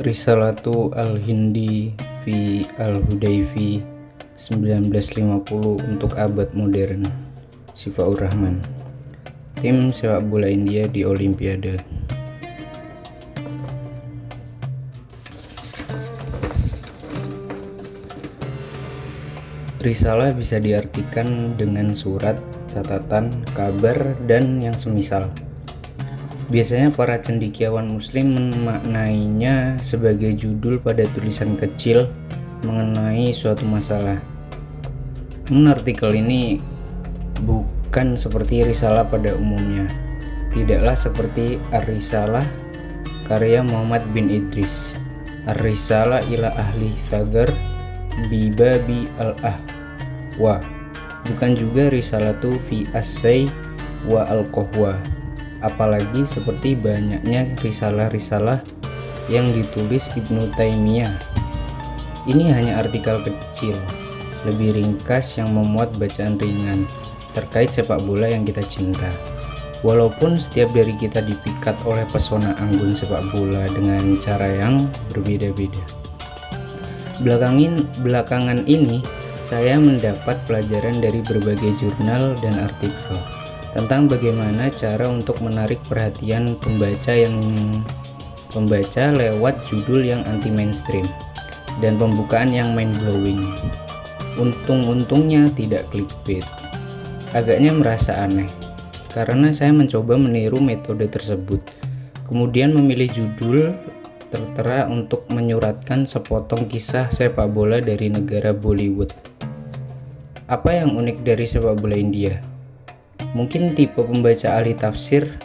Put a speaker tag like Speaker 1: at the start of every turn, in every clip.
Speaker 1: Risalatu Al-Hindi fi Al-Hudayfi 1950 untuk abad modern. Sifaur Rahman. Tim sepak bola India di Olimpiade. Risalah bisa diartikan dengan surat, catatan, kabar, dan yang semisal. Biasanya para cendekiawan muslim memaknainya sebagai judul pada tulisan kecil mengenai suatu masalah. Namun artikel ini bukan seperti risalah pada umumnya. Tidaklah seperti Ar-Risalah karya Muhammad bin Idris, Ar-Risalah ila ahli Sagar Bibabi al-Ahwa, bukan juga Risalatu fi As-Say wa al-Qahwa. Apalagi seperti banyaknya risalah-risalah yang ditulis Ibnu Taimiyah. Ini hanya artikel kecil, lebih ringkas yang memuat bacaan ringan terkait sepak bola yang kita cinta. Walaupun setiap dari kita dipikat oleh pesona anggun sepak bola dengan cara yang berbeda-beda. Belakangan ini saya mendapat pelajaran dari berbagai jurnal dan artikel tentang bagaimana cara untuk menarik perhatian pembaca lewat judul yang anti mainstream dan pembukaan yang mind blowing. Untungnya tidak clickbait. Agaknya merasa aneh karena saya mencoba meniru metode tersebut, kemudian memilih judul tertera untuk menyuratkan sepotong kisah sepak bola dari negara Bollywood. Apa yang unik dari sepak bola India? Mungkin tipe pembaca ahli tafsir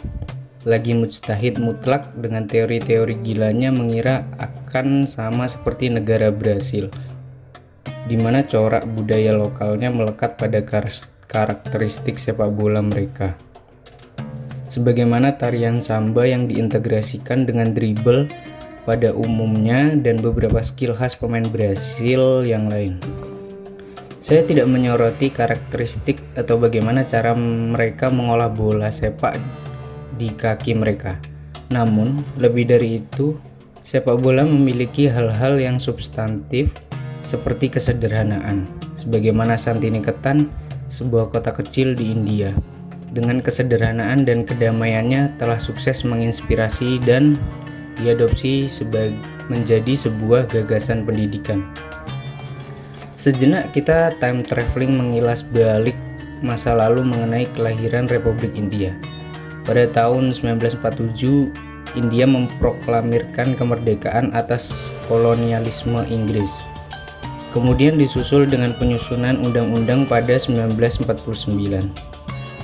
Speaker 1: lagi mujtahid mutlak dengan teori-teori gilanya mengira akan sama seperti negara Brasil, di mana corak budaya lokalnya melekat pada karakteristik sepak bola mereka. Sebagaimana tarian samba yang diintegrasikan dengan dribble pada umumnya dan beberapa skill khas pemain Brasil yang lain. Saya tidak menyoroti karakteristik atau bagaimana cara mereka mengolah bola sepak di kaki mereka. Namun, lebih dari itu, sepak bola memiliki hal-hal yang substantif seperti kesederhanaan. Sebagaimana Santini Ketan, sebuah kota kecil di India, dengan kesederhanaan dan kedamaiannya telah sukses menginspirasi dan diadopsi menjadi sebuah gagasan pendidikan. Sejenak kita time traveling mengilas balik masa lalu mengenai kelahiran Republik India. Pada tahun 1947, India memproklamirkan kemerdekaan atas kolonialisme Inggris. Kemudian disusul dengan penyusunan undang-undang pada 1949.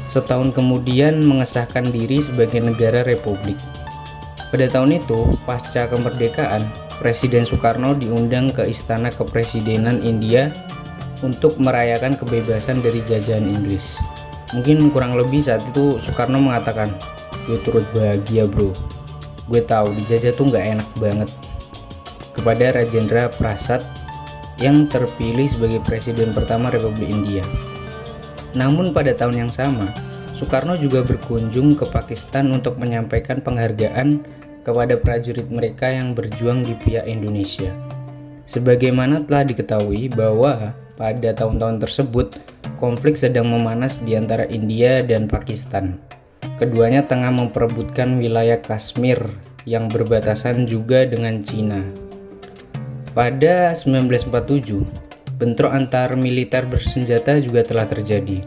Speaker 1: Setahun kemudian mengesahkan diri sebagai negara republik. Pada tahun itu, pasca kemerdekaan, Presiden Soekarno diundang ke Istana Kepresidenan India untuk merayakan kebebasan dari jajahan Inggris. Mungkin kurang lebih saat itu Soekarno mengatakan, "Gue turut bahagia bro, gue tahu dijajah tuh gak enak banget," kepada Rajendra Prasad yang terpilih sebagai Presiden pertama Republik India. Namun pada tahun yang sama, Soekarno juga berkunjung ke Pakistan untuk menyampaikan penghargaan kepada prajurit mereka yang berjuang di pihak Indonesia. Sebagaimana telah diketahui bahwa pada tahun-tahun tersebut konflik sedang memanas di antara India dan Pakistan. Keduanya tengah memperebutkan wilayah Kashmir yang berbatasan juga dengan Cina. Pada 1947, bentrok antar militer bersenjata juga telah terjadi.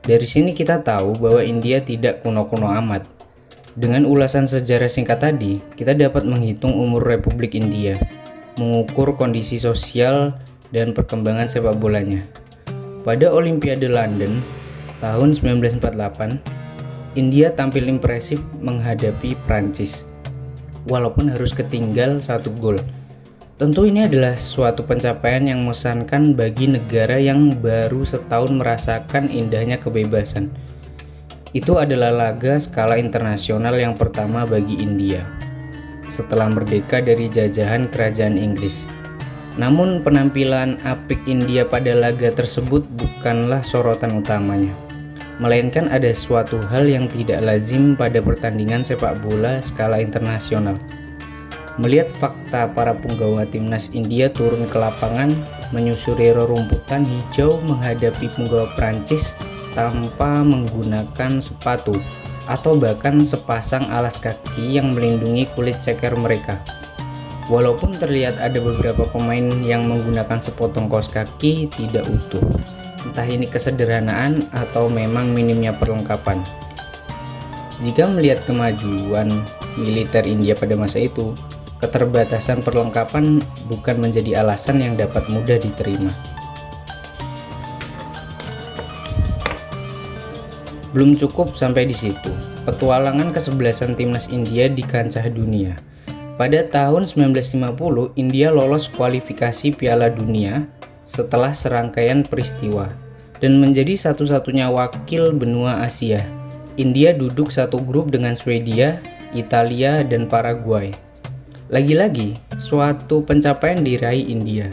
Speaker 1: Dari sini kita tahu bahwa India tidak kuno-kuno amat. Dengan ulasan sejarah singkat tadi, kita dapat menghitung umur Republik India, mengukur kondisi sosial dan perkembangan sepak bolanya. Pada Olimpiade London tahun 1948, India tampil impresif menghadapi Prancis, walaupun harus ketinggal 1 gol. Tentu ini adalah suatu pencapaian yang mengesankan bagi negara yang baru setahun merasakan indahnya kebebasan. Itu adalah laga skala internasional yang pertama bagi India setelah merdeka dari jajahan kerajaan Inggris. Namun penampilan apik India pada laga tersebut bukanlah sorotan utamanya, melainkan ada suatu hal yang tidak lazim pada pertandingan sepak bola skala internasional. Melihat fakta para punggawa timnas India turun ke lapangan menyusuri rerumputan hijau menghadapi punggawa Prancis tanpa menggunakan sepatu atau bahkan sepasang alas kaki yang melindungi kulit ceker mereka. Walaupun terlihat ada beberapa pemain yang menggunakan sepotong kaos kaki tidak utuh, entah ini kesederhanaan atau memang minimnya perlengkapan. Jika melihat kemajuan militer India pada masa itu, keterbatasan perlengkapan bukan menjadi alasan yang dapat mudah diterima. Belum cukup sampai di situ, petualangan kesebelasan timnas India di kancah dunia. Pada tahun 1950, India lolos kualifikasi Piala Dunia setelah serangkaian peristiwa dan menjadi satu-satunya wakil benua Asia. India duduk satu grup dengan Swedia, Italia, dan Paraguay. Lagi-lagi, suatu pencapaian diraih India,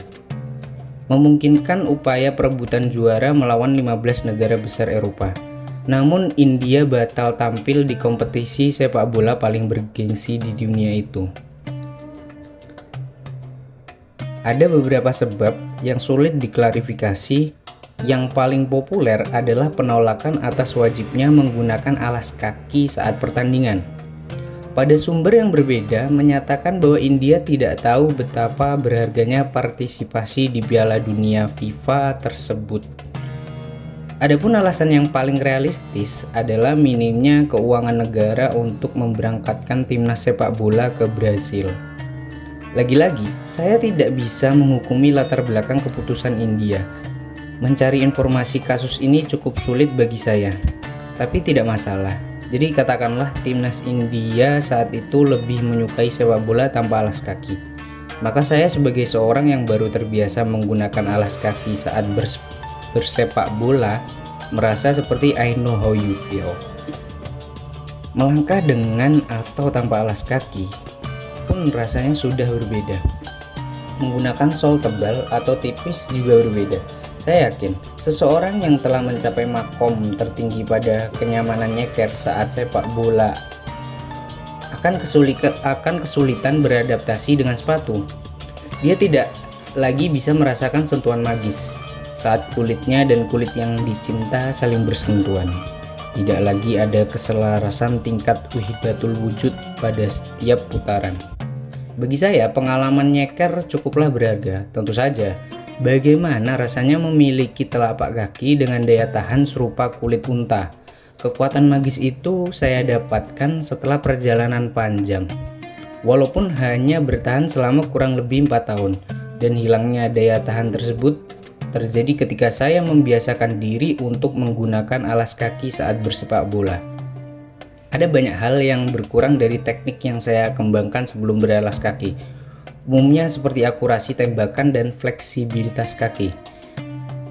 Speaker 1: memungkinkan upaya perebutan juara melawan 15 negara besar Eropa. Namun India batal tampil di kompetisi sepak bola paling bergengsi di dunia itu. Ada beberapa sebab yang sulit diklarifikasi. Yang paling populer adalah penolakan atas wajibnya menggunakan alas kaki saat pertandingan. Pada sumber yang berbeda menyatakan bahwa India tidak tahu betapa berharganya partisipasi di Piala Dunia FIFA tersebut. Adapun alasan yang paling realistis adalah minimnya keuangan negara untuk memberangkatkan timnas sepak bola ke Brasil. Lagi-lagi, saya tidak bisa menghukumi latar belakang keputusan India. Mencari informasi kasus ini cukup sulit bagi saya, tapi tidak masalah. Jadi katakanlah timnas India saat itu lebih menyukai sepak bola tanpa alas kaki. Maka saya sebagai seorang yang baru terbiasa menggunakan alas kaki saat bersepak bola merasa seperti I know how you feel. Melangkah dengan atau tanpa alas kaki pun rasanya sudah berbeda. Menggunakan sol tebal atau tipis juga berbeda. Saya yakin seseorang yang telah mencapai makom tertinggi pada kenyamanan nyeker saat sepak bola akan kesulitan beradaptasi dengan sepatu. Dia tidak lagi bisa merasakan sentuhan magis saat kulitnya dan kulit yang dicinta saling bersentuhan. Tidak lagi ada keselarasan tingkat wahdatul wujud pada setiap putaran. Bagi saya, pengalaman nyeker cukuplah berharga. Tentu saja, bagaimana rasanya memiliki telapak kaki dengan daya tahan serupa kulit unta? Kekuatan magis itu saya dapatkan setelah perjalanan panjang. Walaupun hanya bertahan selama kurang lebih 4 tahun, dan hilangnya daya tahan tersebut terjadi ketika saya membiasakan diri untuk menggunakan alas kaki saat bersepak bola. Ada banyak hal yang berkurang dari teknik yang saya kembangkan sebelum beralas kaki. Umumnya seperti akurasi tembakan dan fleksibilitas kaki.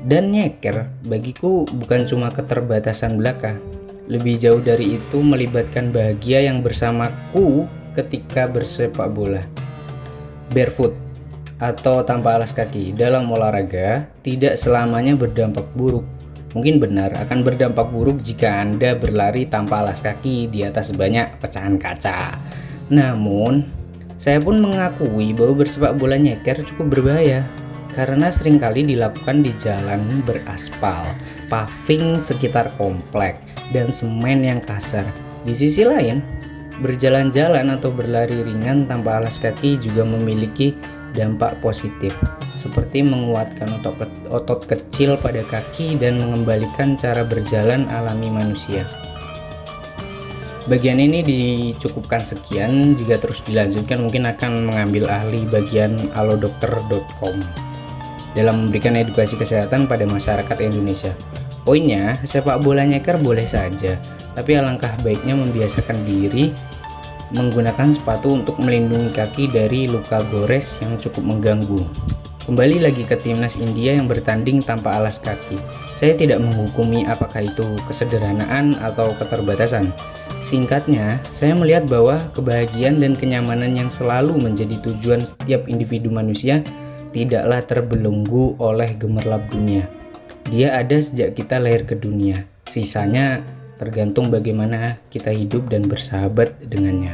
Speaker 1: Dan nyeker bagiku bukan cuma keterbatasan belaka. Lebih jauh dari itu melibatkan bahagia yang bersamaku ketika bersepak bola. Barefoot atau tanpa alas kaki dalam olahraga tidak selamanya berdampak buruk. Mungkin benar akan berdampak buruk jika Anda berlari tanpa alas kaki di atas banyak pecahan kaca. Namun, saya pun mengakui bahwa bersepak bola nyeker cukup berbahaya karena seringkali dilakukan di jalan beraspal, paving sekitar komplek, dan semen yang kasar. Di sisi lain, berjalan-jalan atau berlari ringan tanpa alas kaki juga memiliki dampak positif, seperti menguatkan otot kecil pada kaki dan mengembalikan cara berjalan alami manusia. Bagian ini dicukupkan sekian. Jika terus dilanjutkan mungkin akan mengambil ahli bagian alodokter.com dalam memberikan edukasi kesehatan pada masyarakat Indonesia. Poinnya, sepak bola nyeker boleh saja, tapi alangkah baiknya membiasakan diri menggunakan sepatu untuk melindungi kaki dari luka gores yang cukup mengganggu. Kembali lagi ke timnas India yang bertanding tanpa alas kaki. Saya tidak menghukumi apakah itu kesederhanaan atau keterbatasan. Singkatnya, saya melihat bahwa kebahagiaan dan kenyamanan yang selalu menjadi tujuan setiap individu manusia tidaklah terbelenggu oleh gemerlap dunia. Dia ada sejak kita lahir ke dunia. Sisanya tergantung bagaimana kita hidup dan bersahabat dengannya.